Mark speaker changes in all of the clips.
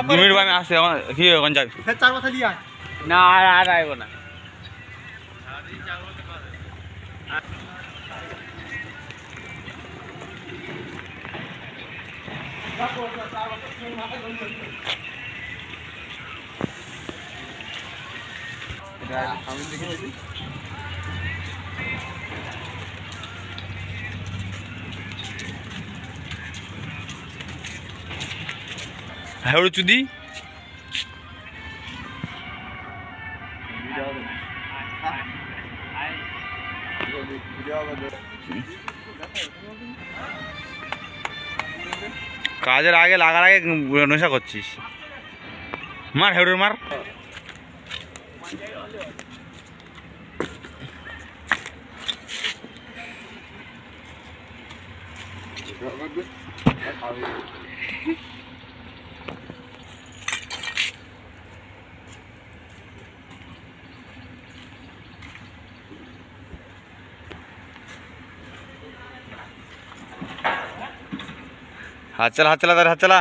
Speaker 1: Minute আমি আসছি এখন কি এখন যাবি
Speaker 2: চার মাথা দিয়ে
Speaker 1: না আর আইব না হ্যাঁ চুদি কাজের আগে লাগার আগে নেশা করছিস মার হেউড়ের মার हाथ चला तारे हाथ चला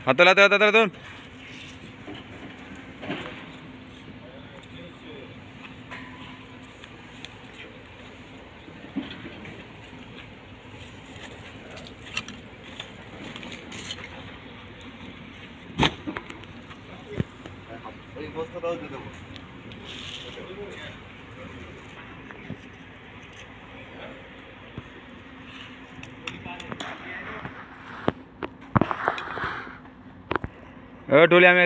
Speaker 1: हाथ चलाते तुम टोलिया में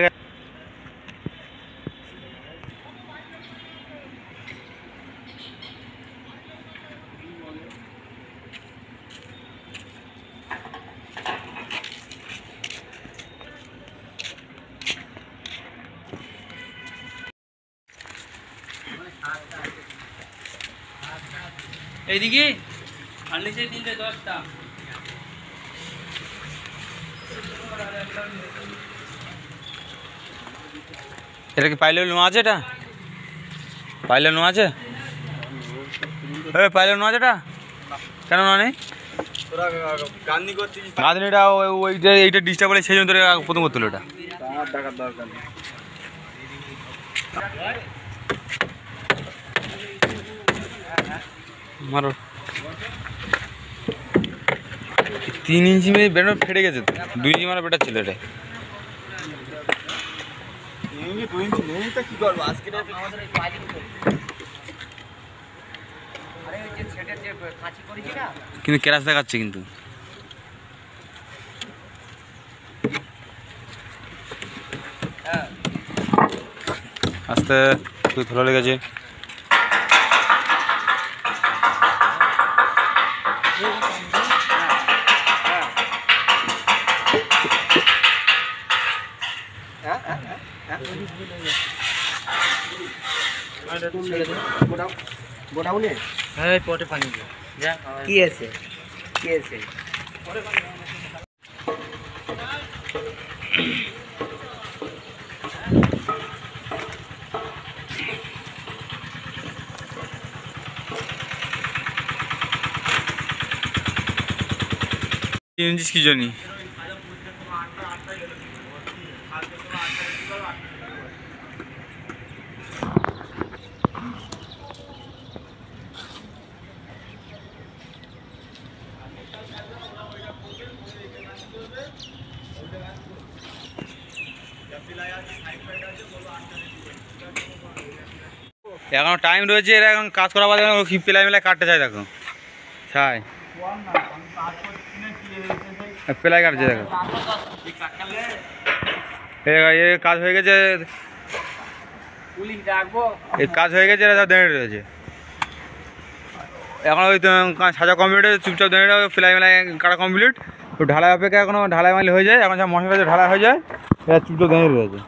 Speaker 3: এদিকে আনলিছে 310টা
Speaker 1: এটা কি পাইলে নো আছে এটা পাইলে নো আছে পাইলে নো আছে এটা কেন না নেই
Speaker 2: তোরা গান্নি করছিস
Speaker 1: গাঁদনিটা ওইটা এইটা ডিস্টার্ব বলে সেই জন্য তোরা প্রথম করতে হলো এটা
Speaker 2: আমার টাকার দরকার নেই
Speaker 1: মারো 3 ইঞ্চি में বেটা ফেটে গেছে 2 ইঞ্চি মারা বেটা ছিল এটা
Speaker 2: এই 2 ইঞ্চি নেই তো কি করব আজকে আমাদের এই পাইলিং আরে ওই যে সেটের যে কাঁচি করেছি না
Speaker 1: কিন্তু ক্র্যাশ দেখাচ্ছে কিন্তু
Speaker 2: হ্যাঁ
Speaker 1: আস্তে তুই ধরে লেগেছে
Speaker 2: গোডাউনে
Speaker 3: হ্যাঁ পটে পানি দে যা
Speaker 2: কি আছে
Speaker 1: জিনিস কি জানি এখনো টাইম রয়েছে এরা এখন কাজ করা বাদে পেলাই মেলায় কাটতে চাই দেখো ছাই পেলাই কাটছে দেখো এই কাজ হয়ে গেছে এই কাজ হয়ে গেছে এরা সব দাঁড়িয়ে রয়েছে এখন ওই সাজা কমপ্লিট চুপচাপ দাঁড়িয়ে পেলাই মেলায় কাটা কমপ্লিট তো ঢালাই অপেক্ষা এখনো ঢালাই মালি হয়ে যায় এখন সব মশলা ঢালাই হয়ে যায় এরা চুপটো দাঁড়িয়ে রয়েছে।